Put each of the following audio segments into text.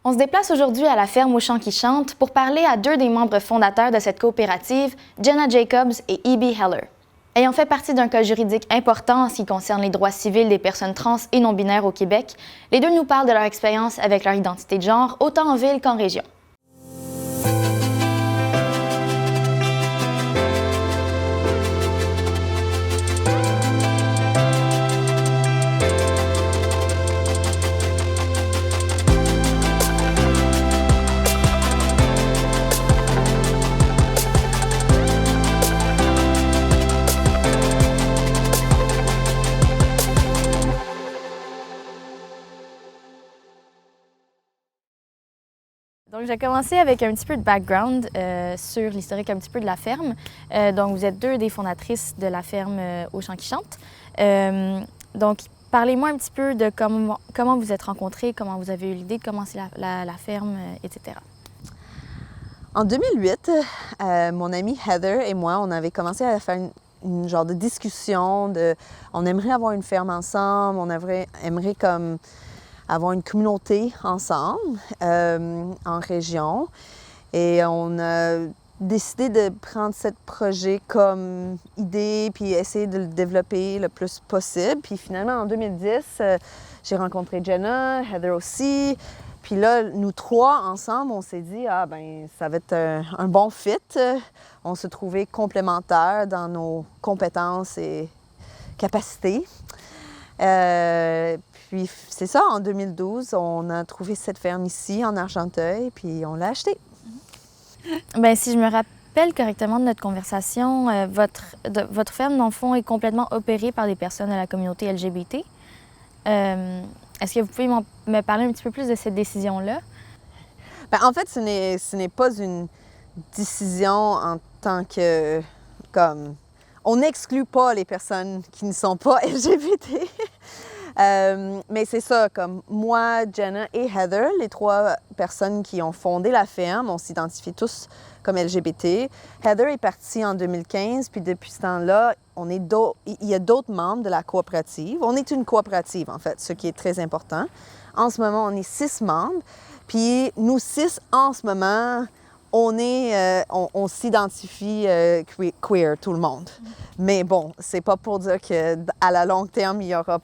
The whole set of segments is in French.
On se déplace aujourd'hui à la ferme aux champs qui chantent pour parler à deux des membres fondateurs de cette coopérative, Jenna Jacobs et E.B. Heller. Ayant fait partie d'un cas juridique important en ce qui concerne les droits civils des personnes trans et non-binaires au Québec, les deux nous parlent de leur expérience avec leur identité de genre, autant en ville qu'en région. Donc, je vais commencer avec un petit peu de background sur l'historique un petit peu de la ferme. Donc, vous êtes deux des fondatrices de la ferme aux champs qui chantent. Donc, parlez-moi un petit peu de comment vous êtes rencontrés, comment vous avez eu l'idée de commencer la ferme, etc. En 2008, mon amie Heather et moi, on avait commencé à faire une genre de discussion on aimerait avoir une ferme ensemble, on aimerait comme avoir une communauté ensemble en région. Et on a décidé de prendre ce projet comme idée puis essayer de le développer le plus possible. Puis finalement, en 2010, j'ai rencontré Jenna, Heather aussi. Puis là, nous trois ensemble, on s'est dit, ça va être un bon fit. On se trouvait complémentaires dans nos compétences et capacités. Puis c'est ça, en 2012, on a trouvé cette ferme ici, en Argenteuil, puis on l'a achetée. Bien, si je me rappelle correctement de notre conversation, votre ferme, dans le fond, est complètement opérée par des personnes de la communauté LGBT. Est-ce que vous pouvez me parler un petit peu plus de cette décision-là? Bien, en fait, ce n'est pas une décision en tant que... on n'exclut pas les personnes qui ne sont pas LGBT. Mais c'est ça, comme moi, Jenna et Heather, les trois personnes qui ont fondé la ferme, on s'identifie tous comme LGBT. Heather est partie en 2015, puis depuis ce temps-là, il y a d'autres membres de la coopérative. On est une coopérative, en fait, ce qui est très important. En ce moment, on est 6 membres, puis nous 6, en ce moment, on s'identifie queer, tout le monde. Mais bon, c'est pas pour dire qu'à la long terme, il y aura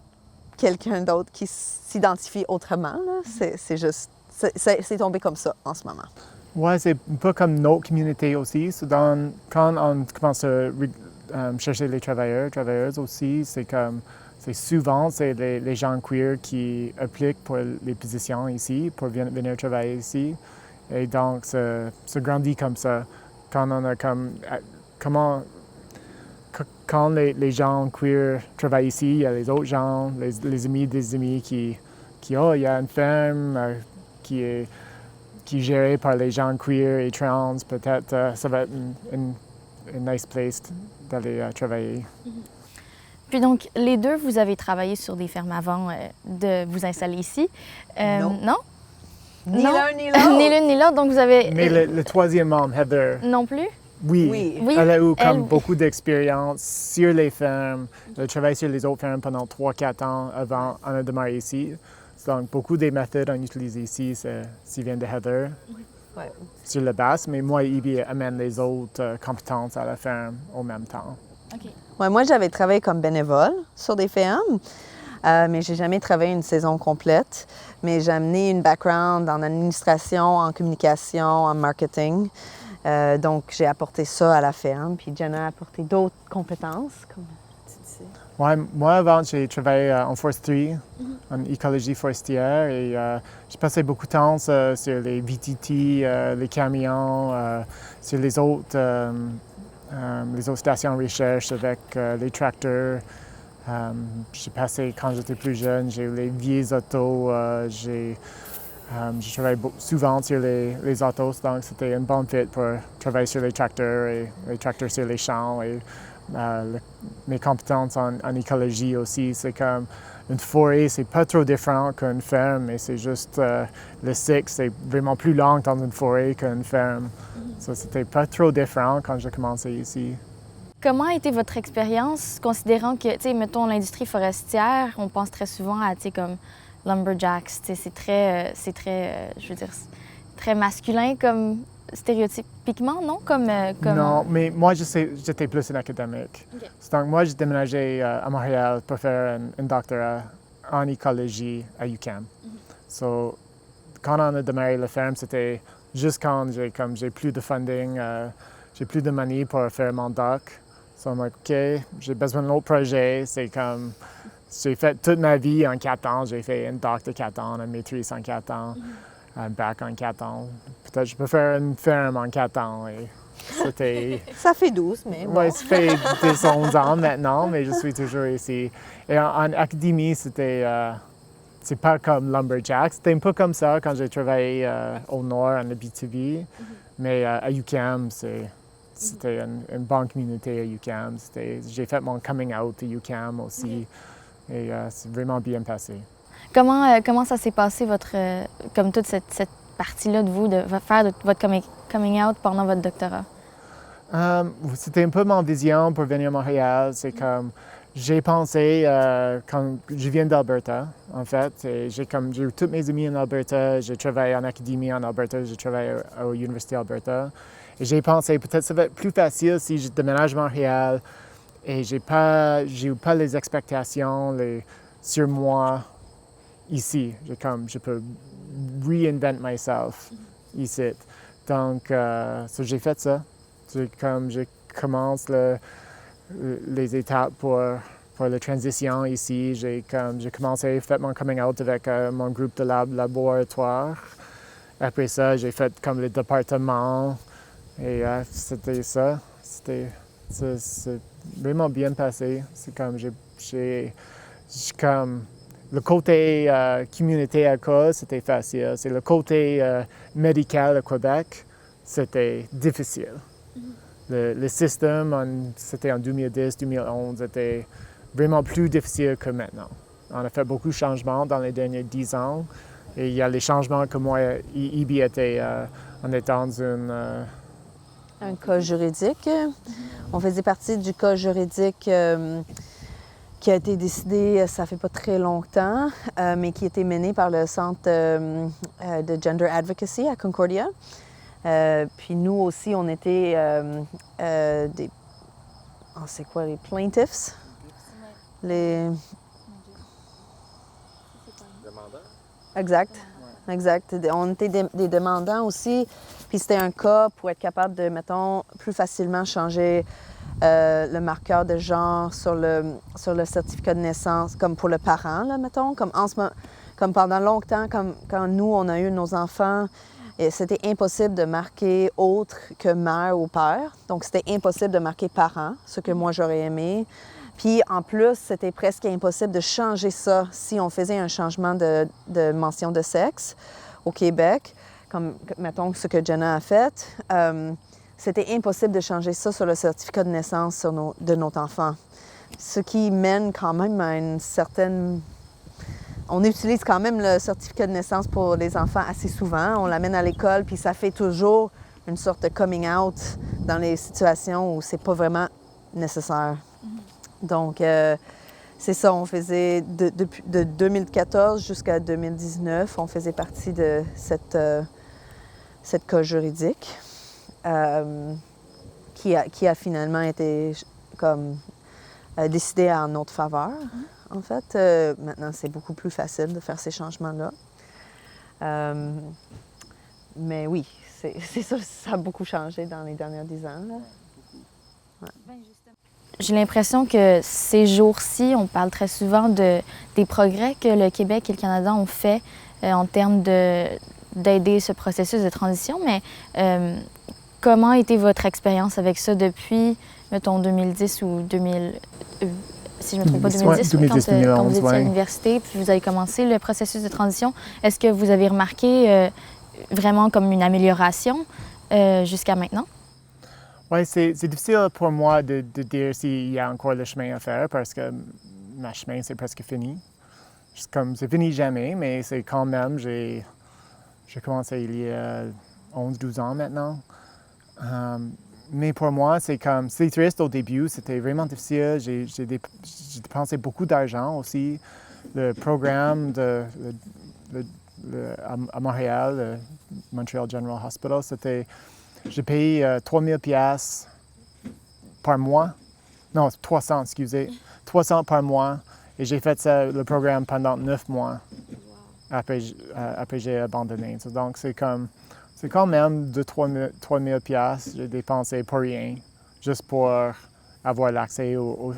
quelqu'un d'autre qui s'identifie autrement. C'est juste, c'est tombé comme ça en ce moment. Oui, c'est un peu comme notre communauté aussi. Quand on commence à chercher les travailleuses aussi, c'est souvent les gens queer qui appliquent pour les positions ici, pour venir travailler ici. Et donc, ça grandit comme ça. Quand on a quand les gens queer travaillent ici, il y a les autres gens, les amis des amis qui il y a une ferme qui est gérée par les gens queer et trans. Peut-être ça va être une nice place d'aller travailler. Puis donc, les deux, vous avez travaillé sur des fermes avant de vous installer ici. Non? Ni l'un ni l'autre. Ni l'une ni l'autre, donc vous avez... Mais le troisième membre, Heather. Non plus? Oui. Elle a eu beaucoup d'expérience sur les fermes. Elle a travaillé sur les autres fermes pendant 3-4 ans avant de démarrer ici. Donc, beaucoup des méthodes qu'on utilise ici, ça vient de Heather sur la base. Mais moi et E.B. amènent les autres compétences à la ferme au même temps. OK. Ouais, moi, j'avais travaillé comme bénévole sur des fermes, mais j'ai jamais travaillé une saison complète. Mais j'ai amené une background en administration, en communication, en marketing. Donc, j'ai apporté ça à la ferme. Puis Jenna a apporté d'autres compétences, comme tu disais. Ouais, moi, avant, j'ai travaillé en foresterie, en écologie forestière. Et j'ai passé beaucoup de temps sur les VTT, les camions, sur les autres stations de recherche avec les tracteurs. J'ai passé, quand j'étais plus jeune, j'ai eu les vieilles autos. J'ai travaillé souvent sur les autos, donc c'était une bonne fit pour travailler sur les tracteurs et les tracteurs sur les champs. Et mes compétences en écologie aussi, c'est comme une forêt, c'est pas trop différent qu'une ferme, mais c'est juste le cycle, c'est vraiment plus long dans une forêt qu'une ferme. Ça, c'était pas trop différent quand j'ai commencé ici. Comment a été votre expérience, considérant que, tu sais, mettons, l'industrie forestière, on pense très souvent à, tu sais, comme lumberjacks. C'est très, je veux dire, très masculin comme stéréotypiquement, non? Non, mais moi, j'étais plus un académique. OK. Donc, moi, j'ai déménagé à Montréal pour faire un doctorat en écologie à UQAM. So, quand on a démarré la ferme, c'était juste quand j'ai plus de funding, j'ai plus de money pour faire mon doc. So, I'm like, OK, j'ai besoin d'un autre projet. C'est comme, j'ai fait toute ma vie en 4 ans. J'ai fait un doc de 4 ans, une maîtrise en 4 ans, un bac en 4 ans. Peut-être je peux faire une ferme en 4 ans. Et c'était... Ça fait 12, mais bon. Oui, ça fait 10, 11 ans maintenant, mais je suis toujours ici. Et en académie, c'est pas comme Lumberjack. C'était un peu comme ça quand j'ai travaillé au nord, en Abitibi. Mais à UQAM, c'était une bonne communauté à UQAM. J'ai fait mon coming out à UQAM aussi. Et c'est vraiment bien passé. Comment ça s'est passé, comme toute cette partie-là de vous, de faire votre coming out pendant votre doctorat? C'était un peu mon vision pour venir à Montréal. C'est comme, j'ai pensé, quand je viens d'Alberta, en fait, j'ai eu tous mes amis en Alberta, j'ai travaillé en académie en Alberta, j'ai travaillé à l'Université d'Alberta. Et j'ai pensé, peut-être ça va être plus facile si je déménage à Montréal et j'ai eu pas les expectations sur moi ici. Je peux reinvent myself ici. Donc, j'ai fait ça. Je commence les étapes pour la transition ici. J'ai commencé à faire mon coming out avec mon groupe de laboratoire. Après ça, j'ai fait comme le département. Et c'était ça. C'est vraiment bien passé. C'est comme le côté communauté à cause, c'était facile. C'est le côté médical à Québec, c'était difficile. Le système, c'était en 2010-2011, c'était vraiment plus difficile que maintenant. On a fait beaucoup de changements dans les derniers 10 ans. Et il y a les changements que moi, Ibi était, on était dans Un cas juridique. On faisait partie du cas juridique qui a été décidé, ça fait pas très longtemps, mais qui a été mené par le Centre de Gender Advocacy à Concordia. Puis nous aussi, on était des... c'est quoi, les plaintiffs? Les... demandeurs. Exact. Exact. On était des demandants aussi. Puis c'était un cas pour être capable de, mettons, plus facilement changer le marqueur de genre sur le certificat de naissance, comme pour le parent, là, mettons. Comme pendant longtemps, quand nous, on a eu nos enfants, c'était impossible de marquer autre que mère ou père. Donc, c'était impossible de marquer parent, ce que moi, j'aurais aimé. Puis, en plus, c'était presque impossible de changer ça si on faisait un changement de mention de sexe au Québec, comme, mettons, ce que Jenna a fait. C'était impossible de changer ça sur le certificat de naissance de notre enfant. Ce qui mène quand même à une certaine... On utilise quand même le certificat de naissance pour les enfants assez souvent. On l'amène à l'école, puis ça fait toujours une sorte de coming out dans les situations où c'est pas vraiment nécessaire. Donc, c'est ça, on faisait de 2014 jusqu'à 2019, on faisait partie de cette cas juridique qui a finalement été comme décidé en notre faveur. En fait, maintenant, c'est beaucoup plus facile de faire ces changements-là. Mais oui, c'est ça, ça a beaucoup changé dans les dernières 10 ans. Là. Ouais. J'ai l'impression que ces jours-ci, on parle très souvent des progrès que le Québec et le Canada ont fait en termes d'aider ce processus de transition, mais comment a été votre expérience avec ça depuis, mettons, 2010 ou 2000, si je ne me trompe pas, 2010, quand vous étiez à l'université, puis vous avez commencé le processus de transition. Est-ce que vous avez remarqué vraiment comme une amélioration jusqu'à maintenant? Oui, c'est difficile pour moi de dire s'il y a encore le chemin à faire parce que ma chemin, c'est presque fini. C'est fini jamais, mais c'est quand même, j'ai commencé il y a 11-12 ans maintenant. Mais pour moi, c'est triste au début, c'était vraiment difficile. J'ai dépensé beaucoup d'argent aussi. le programme à Montréal, le Montreal General Hospital, j'ai payé 3000 pièces par mois. Non, 300, excusez. 300 par mois. Et j'ai fait le programme pendant 9 mois. Après j'ai abandonné. Donc, c'est quand même 3000 pièces j'ai dépensé pour rien, juste pour avoir l'accès aux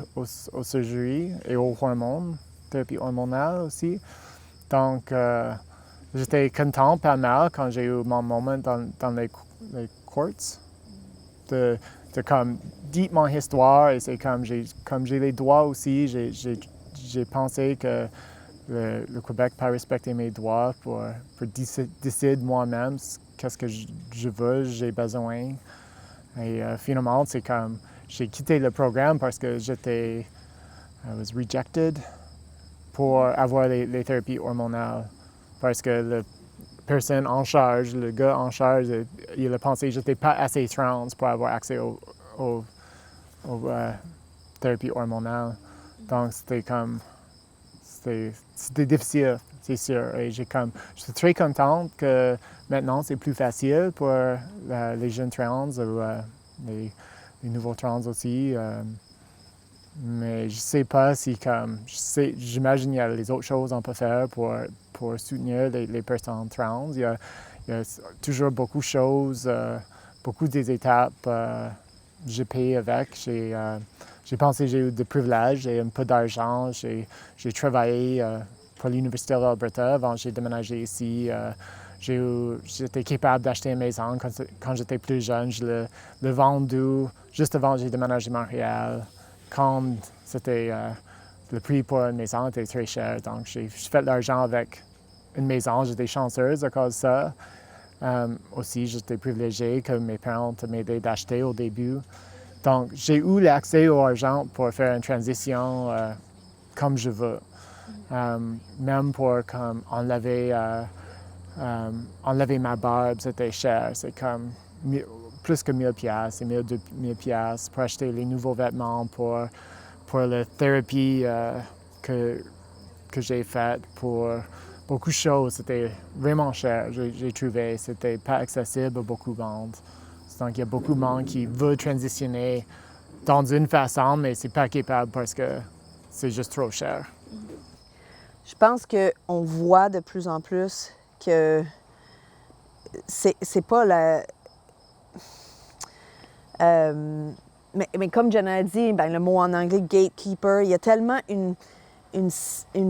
surgeries et aux hormones, thérapie hormonale aussi. Donc, j'étais content, pas mal, quand j'ai eu mon moment dans les courts, de comme, dites mon histoire, et c'est comme j'ai les droits aussi, j'ai pensé que le Québec pas respecter mes droits pour décider moi-même qu'est-ce que je veux, j'ai besoin. Et finalement, c'est comme, j'ai quitté le programme parce que I was rejected pour avoir les thérapies hormonales. Parce que la personne en charge, le gars en charge, il a pensé que je n'étais pas assez trans pour avoir accès aux thérapies hormonales. Donc, c'était difficile, c'est sûr. Et je suis très contente que maintenant, c'est plus facile pour les jeunes trans ou les nouveaux trans aussi. Mais je ne sais pas si, j'imagine qu'il y a les autres choses qu'on peut faire pour soutenir les personnes trans. Il y a toujours beaucoup de choses, beaucoup des étapes. J'ai payé avec. J'ai pensé que j'ai eu des privilèges, j'ai un peu d'argent, j'ai travaillé pour l'Université de l'Alberta avant que j'ai déménagé ici. J'étais capable d'acheter une maison quand j'étais plus jeune. Je l'ai vendu juste avant que j'ai déménagé à Montréal. Quand le prix pour une maison était très cher, donc j'ai fait de l'argent avec une maison. J'étais chanceuse à cause de ça. Aussi, j'étais privilégiée que mes parents m'aidaient d'acheter au début. Donc, j'ai eu l'accès au argent pour faire une transition comme je veux. Même pour enlever ma barbe, c'était cher. C'est comme plus que 1000 pièces, c'est 1000 pièces pour acheter les nouveaux vêtements, pour la thérapie que j'ai faite, pour beaucoup de choses. C'était vraiment cher, j'ai trouvé. C'était pas accessible à beaucoup de monde. Donc, il y a beaucoup de monde qui veut transitionner dans une façon, mais c'est pas capable parce que c'est juste trop cher. Je pense qu'on voit de plus en plus que c'est pas la... mais comme Jenna a dit, ben, le mot en anglais « gatekeeper », il y a tellement une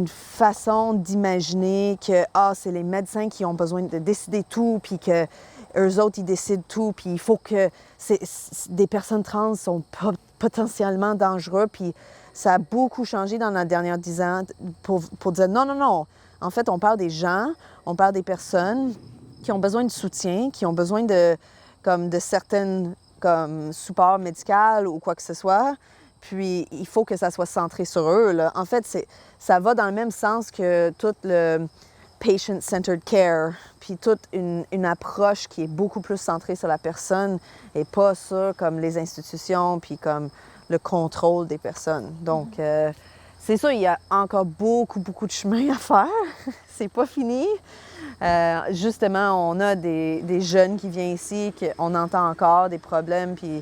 façon d'imaginer que c'est les médecins qui ont besoin de décider tout, puis que eux autres, ils décident tout, puis il faut que des personnes trans sont potentiellement dangereux, puis ça a beaucoup changé dans les dernières 10 ans pour dire non. En fait, on parle des gens, on parle des personnes qui ont besoin de soutien, qui ont besoin de certaines support médical ou quoi que ce soit, puis il faut que ça soit centré sur eux, là. En fait, ça va dans le même sens que tout le patient-centered care, puis toute une approche qui est beaucoup plus centrée sur la personne et pas sur comme les institutions, puis comme le contrôle des personnes. Donc, c'est sûr, il y a encore beaucoup de chemin à faire. C'est pas fini. Justement, on a des jeunes qui viennent ici, qu'on entend encore des problèmes, puis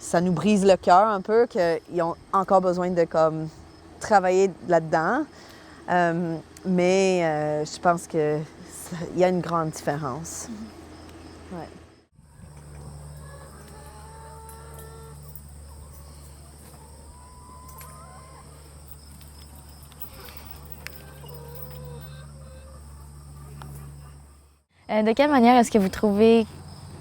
ça nous brise le cœur un peu, qu'ils ont encore besoin de travailler là-dedans. Mais je pense qu'il y a une grande différence. Ouais. De quelle manière est-ce que vous trouvez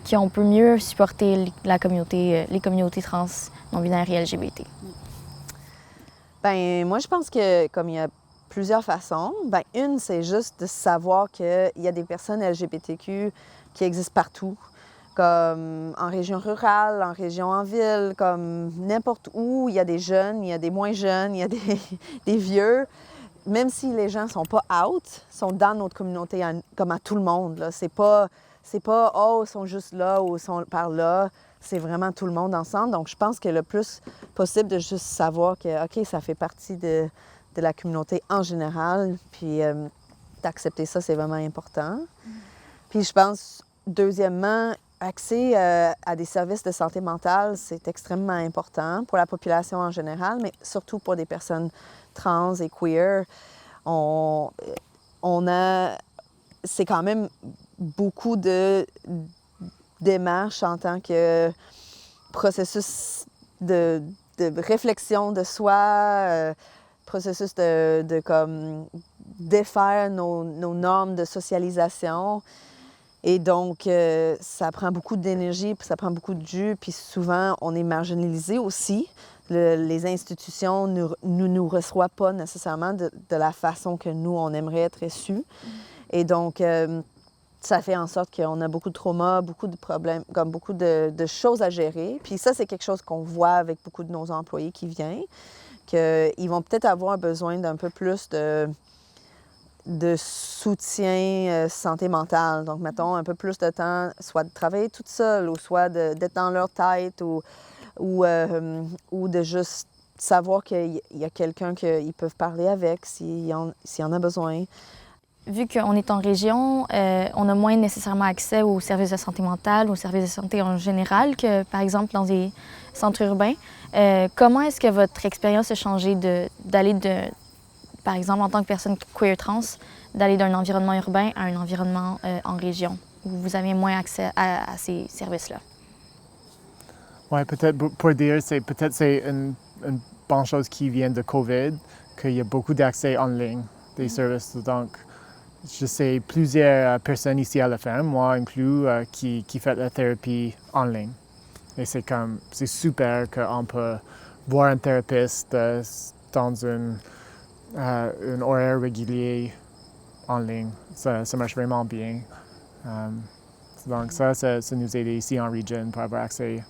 qu'on peut mieux supporter les communautés trans, non-binaires et LGBT? Bien, moi, je pense que comme il y a plusieurs façons, bien, une, c'est juste de savoir qu'il y a des personnes LGBTQ qui existent partout, comme en région rurale, en région en ville, comme n'importe où. Il y a des jeunes, il y a des moins jeunes, il y a des vieux. Même si les gens sont pas out, sont dans notre communauté comme à tout le monde, là. C'est pas ils sont juste là ou ils sont par là. C'est vraiment tout le monde ensemble. Donc, je pense que le plus possible de juste savoir que, OK, ça fait partie de de la communauté en général. Puis d'accepter ça, c'est vraiment important. Puis je pense, deuxièmement, accès à des services de santé mentale, c'est extrêmement important pour la population en général, mais surtout pour des personnes trans et queer. C'est quand même beaucoup de démarches en tant que processus de réflexion de soi, processus de comme défaire nos normes de socialisation. Et donc, ça prend beaucoup d'énergie, puis ça prend beaucoup de jus, puis souvent, on est marginalisé aussi. Les institutions ne nous reçoivent pas nécessairement de la façon que nous, on aimerait être reçus. Et donc, ça fait en sorte qu'on a beaucoup de traumas, beaucoup de problèmes, comme beaucoup de choses à gérer. Puis ça, c'est quelque chose qu'on voit avec beaucoup de nos employés qui viennent, qu'ils vont peut-être avoir besoin d'un peu plus de soutien santé mentale. Donc, mettons, un peu plus de temps, soit de travailler toute seule, ou soit d'être dans leur tête, ou de juste savoir qu'il y a quelqu'un qu'ils peuvent parler avec s'il y en a besoin. Vu qu'on est en région, on a moins nécessairement accès aux services de santé mentale, aux services de santé en général que, par exemple, dans des centres urbains. Comment est-ce que votre expérience a changé d'aller par exemple, en tant que personne queer trans, d'aller d'un environnement urbain à un environnement en région, où vous avez moins accès à ces services-là? Oui, peut-être pour dire, peut-être c'est une bonne chose qui vient de COVID, qu'il y a beaucoup d'accès en ligne des services. Donc, je sais plusieurs personnes ici à la ferme, moi inclus, qui font la thérapie en ligne. Et c'est super qu'on peut voir un thérapeute dans un horaire régulier en ligne. Ça marche vraiment bien. Donc ça nous aide ici en région pour avoir accès.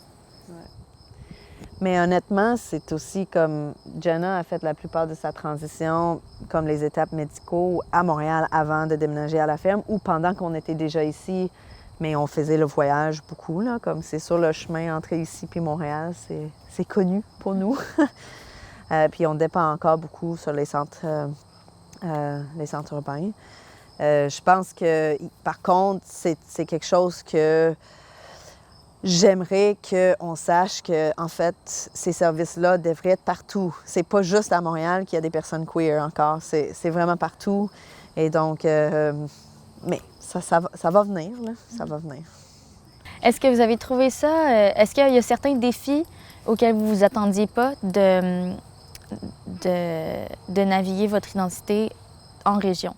Ouais. Mais honnêtement, c'est aussi comme Jenna a fait la plupart de sa transition, comme les étapes médicaux à Montréal avant de déménager à la ferme ou pendant qu'on était déjà ici, mais on faisait le voyage beaucoup, là, comme c'est sur le chemin entre ici puis Montréal, c'est connu pour nous. Puis on dépend encore beaucoup sur les centres urbains. Je pense que, par contre, c'est quelque chose que j'aimerais qu'on sache que, en fait, ces services-là devraient être partout. C'est pas juste à Montréal qu'il y a des personnes queer encore. C'est vraiment partout. Et donc, mais ça va venir, là. Ça va venir. Est-ce que vous avez trouvé ça? Est-ce qu'il y a certains défis auxquels vous vous attendiez pas de naviguer votre identité en région?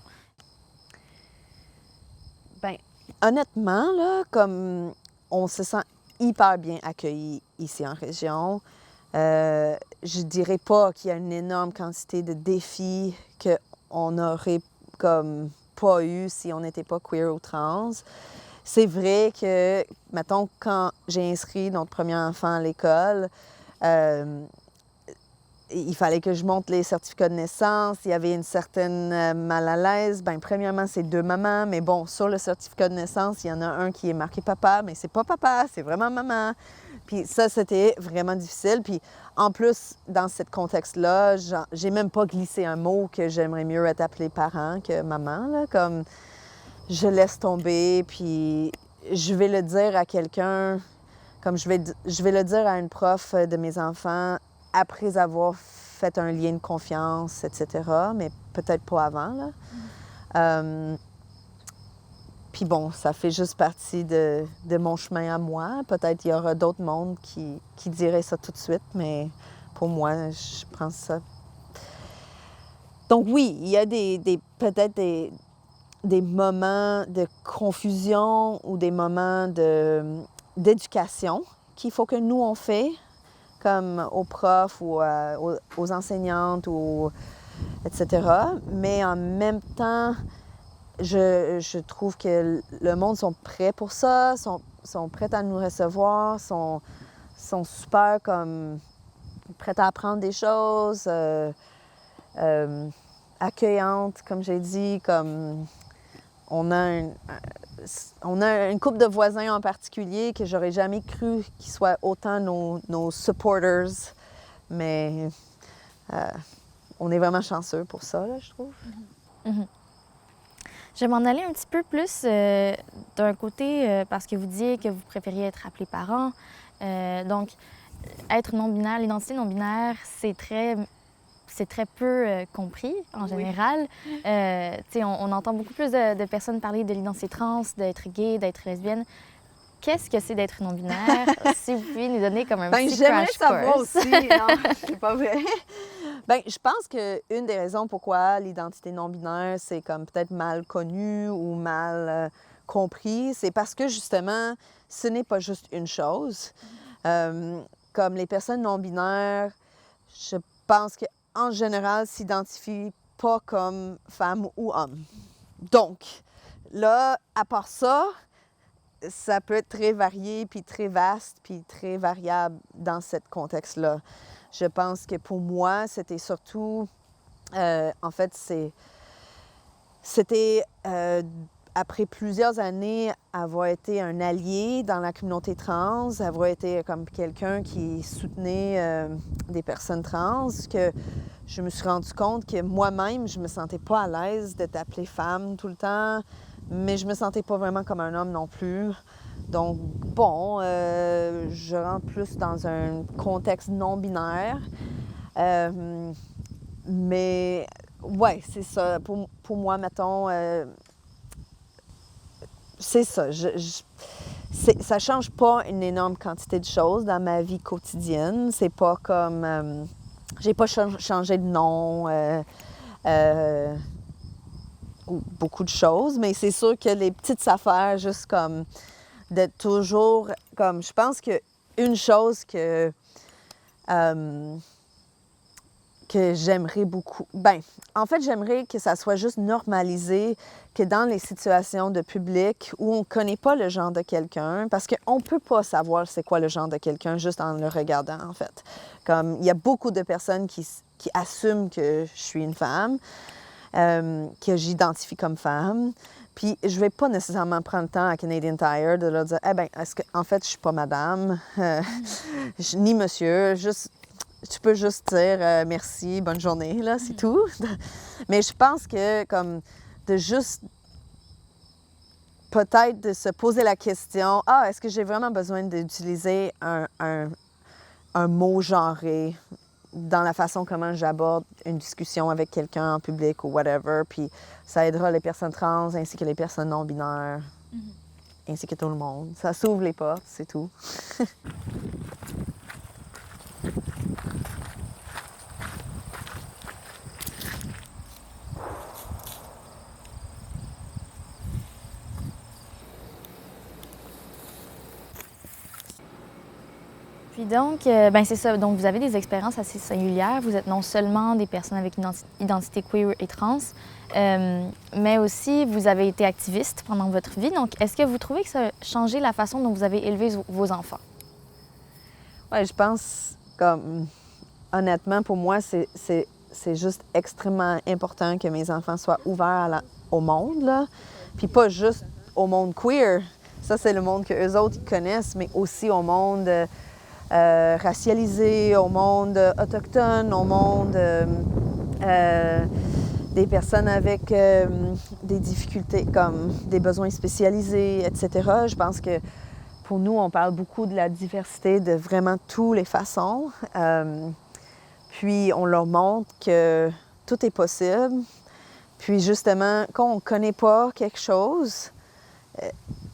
Bien, honnêtement, là, comme on se sent hyper bien accueillis ici en région, je dirais pas qu'il y a une énorme quantité de défis qu'on n'aurait comme pas eu si on n'était pas queer ou trans. C'est vrai que, mettons, quand j'ai inscrit notre premier enfant à l'école, il fallait que je montre les certificats de naissance. Il y avait une certaine mal à l'aise. Bien, premièrement, c'est 2 mamans, mais bon, sur le certificat de naissance, il y en a un qui est marqué papa, mais c'est pas papa, c'est vraiment maman. Puis ça, c'était vraiment difficile. Puis en plus, dans ce contexte-là, j'ai même pas glissé un mot que j'aimerais mieux être appelée parent que maman, là, comme je laisse tomber, puis je vais le dire à quelqu'un, comme je vais le dire à une prof de mes enfants, après avoir fait un lien de confiance, etc., mais peut-être pas avant, là. Puis bon, ça fait juste partie de mon chemin à moi. Peut-être il y aura d'autres mondes qui diraient ça tout de suite, mais pour moi, je pense ça. Donc oui, il y a peut-être des moments de confusion ou des moments d'éducation qu'il faut que nous, on fait, comme aux profs ou aux enseignantes, etc. Mais en même temps, je trouve que le monde sont prêts pour ça, sont prêts à nous recevoir, sont super comme prêts à apprendre des choses, accueillantes, comme j'ai dit, comme on a une couple de voisins en particulier que j'aurais jamais cru qu'ils soient autant nos supporters, mais on est vraiment chanceux pour ça, là, je trouve. Je vais m'en aller un petit peu plus d'un côté, parce que vous disiez que vous préfériez être appelé parent. Donc, être non-binaire, l'identité non-binaire, c'est très peu compris en général. On entend beaucoup plus de personnes parler de l'identité trans, d'être gay, d'être lesbienne. Qu'est-ce que c'est d'être non-binaire? Si vous pouvez nous donner comme un petit j'aimerais crash savoir course. aussi. Non, c'est pas vrai. Je pense qu'une des raisons pourquoi l'identité non-binaire, c'est comme peut-être mal connu ou mal compris, c'est parce que justement, ce n'est pas juste une chose. Comme les personnes non-binaires, je pense qu'en général, s'identifient pas comme femme ou homme. Donc, là, à part ça, ça peut être très varié, puis très vaste, puis très variable dans ce contexte-là. Je pense que pour moi, c'était surtout, en fait, c'était après plusieurs années avoir été un allié dans la communauté trans, avoir été comme quelqu'un qui soutenait des personnes trans, que je me suis rendu compte que moi-même, je me sentais pas à l'aise d'être appelée femme tout le temps, mais je me sentais pas vraiment comme un homme non plus. Donc, bon, je rentre plus dans un contexte non-binaire. Mais, ouais, c'est ça. Pour moi, mettons, c'est ça. Ça change pas une énorme quantité de choses dans ma vie quotidienne. C'est pas comme... j'ai pas changé de nom ou beaucoup de choses, mais c'est sûr que les petites affaires, juste comme d'être toujours... Comme, je pense qu'une chose que j'aimerais beaucoup... En fait, j'aimerais que ça soit juste normalisé, que dans les situations de public où on ne connaît pas le genre de quelqu'un, parce qu'on ne peut pas savoir c'est quoi le genre de quelqu'un juste en le regardant, en fait. Comme, il y a beaucoup de personnes qui assument que je suis une femme, que j'identifie comme femme, puis je ne vais pas nécessairement prendre le temps à Canadian Tire de leur dire « Eh bien, est-ce que, en fait, je ne suis pas madame, ni monsieur, juste... » Tu peux juste dire merci, bonne journée, là, c'est tout. Mais je pense que, comme, de juste peut-être de se poser la question, est-ce que j'ai vraiment besoin d'utiliser un mot genré dans la façon comment j'aborde une discussion avec quelqu'un en public ou whatever, puis ça aidera les personnes trans ainsi que les personnes non-binaires, ainsi que tout le monde. Ça s'ouvre les portes, c'est tout. Puis donc, c'est ça. Donc, vous avez des expériences assez singulières. Vous êtes non seulement des personnes avec une identité queer et trans, mais aussi vous avez été activiste pendant votre vie. Donc, est-ce que vous trouvez que ça a changé la façon dont vous avez élevé vos enfants? Oui, je pense, comme, honnêtement, pour moi, c'est juste extrêmement important que mes enfants soient ouverts au monde, là. Puis pas juste au monde queer. Ça, c'est le monde qu'eux autres ils connaissent, mais aussi au monde... racialisés, au monde autochtone, au monde des personnes avec des difficultés comme des besoins spécialisés, etc. Je pense que pour nous, on parle beaucoup de la diversité de vraiment toutes les façons. Puis on leur montre que tout est possible. Puis justement, quand on ne connaît pas quelque chose,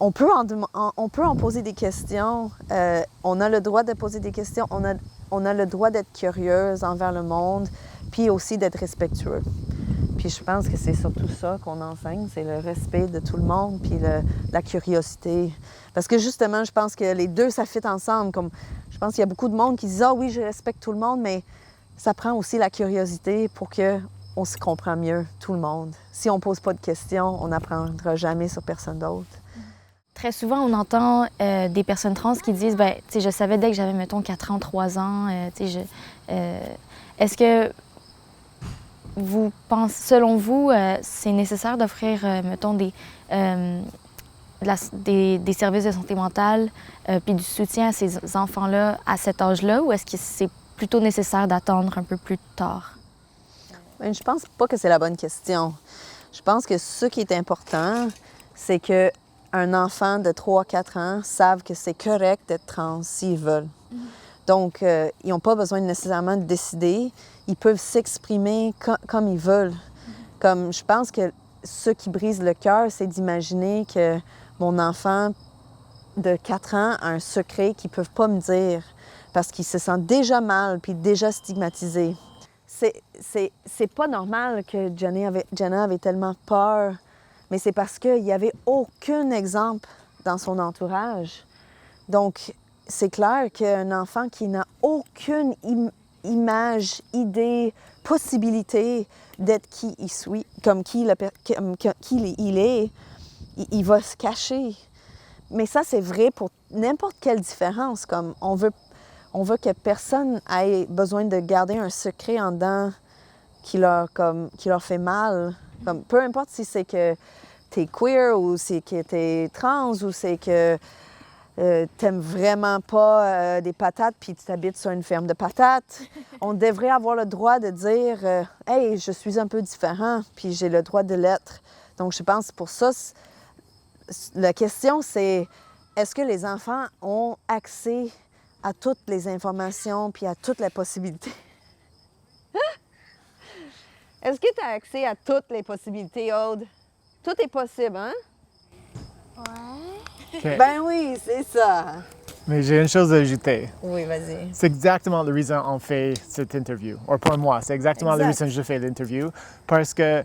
on peut en poser des questions. On a le droit de poser des questions. On a le droit d'être curieuse envers le monde, puis aussi d'être respectueux. Puis je pense que c'est surtout ça qu'on enseigne, c'est le respect de tout le monde, puis la curiosité. Parce que justement, je pense que les deux, ça fit ensemble. Comme, je pense qu'il y a beaucoup de monde qui disent « Ah oui, je respecte tout le monde », mais ça prend aussi la curiosité pour qu'on se comprend mieux, tout le monde. Si on ne pose pas de questions, on n'apprendra jamais sur personne d'autre. Très souvent, on entend des personnes trans qui disent « je savais dès que j'avais, mettons, 4 ans, 3 ans. Est-ce que vous pensez, selon vous, c'est nécessaire d'offrir, mettons, des services de santé mentale puis du soutien à ces enfants-là à cet âge-là, ou est-ce que c'est plutôt nécessaire d'attendre un peu plus tard? Ben, je pense pas que c'est la bonne question. Je pense que ce qui est important, c'est que un enfant de 3-4 ans savent que c'est correct d'être trans s'ils veulent. Donc, ils n'ont pas besoin nécessairement de décider. Ils peuvent s'exprimer comme ils veulent. Comme je pense que ce qui brise le cœur, c'est d'imaginer que mon enfant de 4 ans a un secret qu'ils ne peuvent pas me dire parce qu'il se sent déjà mal puis déjà stigmatisé. C'est pas normal que Jenna avait tellement peur, mais c'est parce qu'il n'y avait aucun exemple dans son entourage. Donc, c'est clair qu'un enfant qui n'a aucune image, idée, possibilité d'être qui il suit, comme qui il est, il va se cacher. Mais ça, c'est vrai pour n'importe quelle différence. Comme on veut que personne ait besoin de garder un secret en dedans qui leur fait mal. Comme, peu importe si c'est que t'es queer ou c'est que t'es trans ou c'est que t'aimes vraiment pas des patates puis tu t'habites sur une ferme de patates. On devrait avoir le droit de dire « Hey, je suis un peu différent puis j'ai le droit de l'être. » Donc, je pense pour ça, la question, c'est est-ce que les enfants ont accès à toutes les informations puis à toutes les possibilités? Est-ce que tu as accès à toutes les possibilités, Aude? Tout est possible, hein? Ouais. Okay. Ben oui, c'est ça. Mais j'ai une chose à ajouter. Oui, vas-y. C'est exactement la raison qu'on fait cette interview. Ou pour moi, c'est exactement la raison que je fais l'interview. Parce que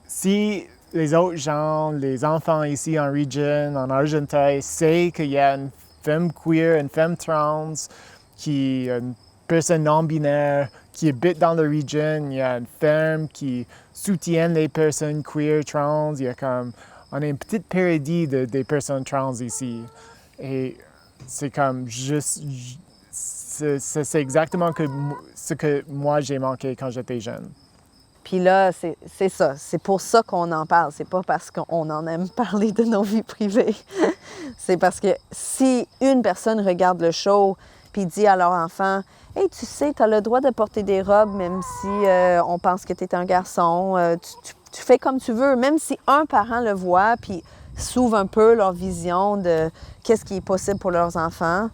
si les autres gens, les enfants ici en région, en Argentine, savent qu'il y a une femme queer, une femme trans, une personne non-binaire qui habite dans la région, il y a une ferme qui soutient les personnes queer, trans, on a une petite parodie des personnes trans ici. Et c'est comme juste, c'est exactement ce que moi j'ai manqué quand j'étais jeune. Puis là, c'est ça. C'est pour ça qu'on en parle. C'est pas parce qu'on en aime parler de nos vies privées. C'est parce que si une personne regarde le show puis dit à leur enfant « Hey, tu sais, tu as le droit de porter des robes même si on pense que tu es un garçon. Tu fais comme tu veux. » Même si un parent le voit puis s'ouvre un peu leur vision de qu'est-ce qui est possible pour leurs enfants,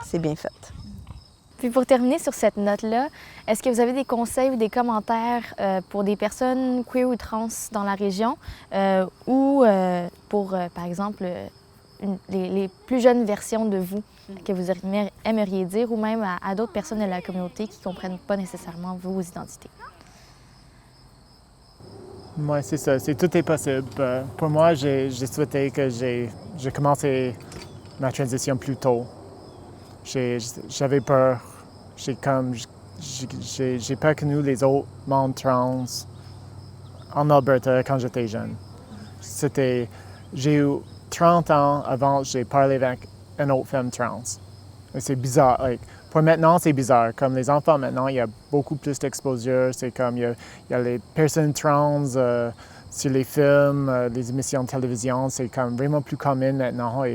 c'est bien fait. Puis pour terminer sur cette note-là, est-ce que vous avez des conseils ou des commentaires pour des personnes queer ou trans dans la région ou pour, par exemple, les plus jeunes versions de vous que vous aimeriez dire ou même à d'autres personnes de la communauté qui ne comprennent pas nécessairement vos identités? Oui, c'est ça. Tout est possible. Pour moi, j'ai souhaité que j'ai commencé ma transition plus tôt. J'avais peur. J'ai pas connu les autres mondes trans en Alberta quand j'étais jeune. J'ai eu 30 ans avant que j'ai parlé avec une autre femme trans. Et c'est bizarre. Pour maintenant, c'est bizarre. Comme les enfants maintenant, il y a beaucoup plus d'exposure. C'est comme il y a les personnes trans sur les films, les émissions de télévision. C'est comme vraiment plus commun maintenant.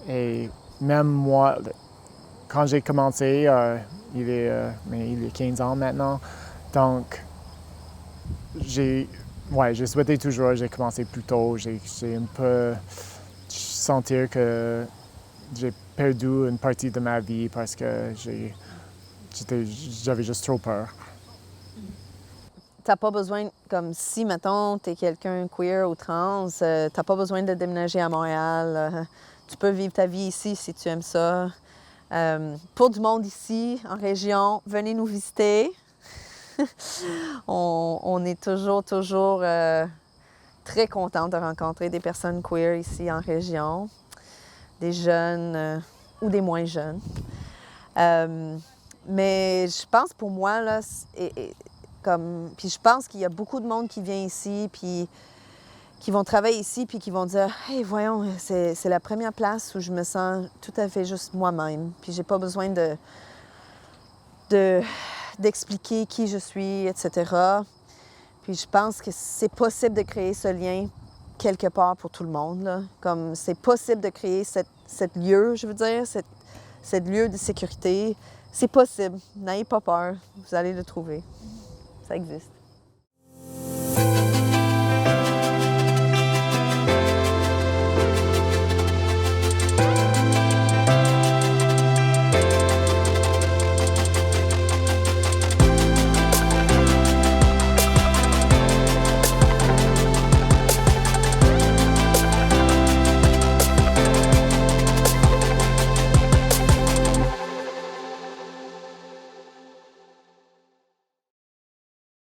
Et même moi, quand j'ai commencé, il est 15 ans maintenant. Donc, j'ai souhaité toujours, j'ai commencé plus tôt. J'ai un peu senti que j'ai perdu une partie de ma vie parce que j'avais juste trop peur. T'as pas besoin, comme si, mettons, t'es quelqu'un queer ou trans, t'as pas besoin de déménager à Montréal. Tu peux vivre ta vie ici si tu aimes ça. Pour du monde ici, en région, venez nous visiter. on est toujours très contents de rencontrer des personnes queer ici en région, des jeunes ou des moins jeunes. Mais je pense pour moi, là, puis je pense qu'il y a beaucoup de monde qui vient ici, puis qui vont travailler ici, puis qui vont dire « Hey, voyons, c'est la première place où je me sens tout à fait juste moi-même. Puis j'ai pas besoin d'expliquer qui je suis, etc. » Puis je pense que c'est possible de créer ce lien quelque part pour tout le monde, là. Comme c'est possible de créer cette lieu, je veux dire, cette lieu de sécurité. C'est possible. N'ayez pas peur. Vous allez le trouver. ça existe.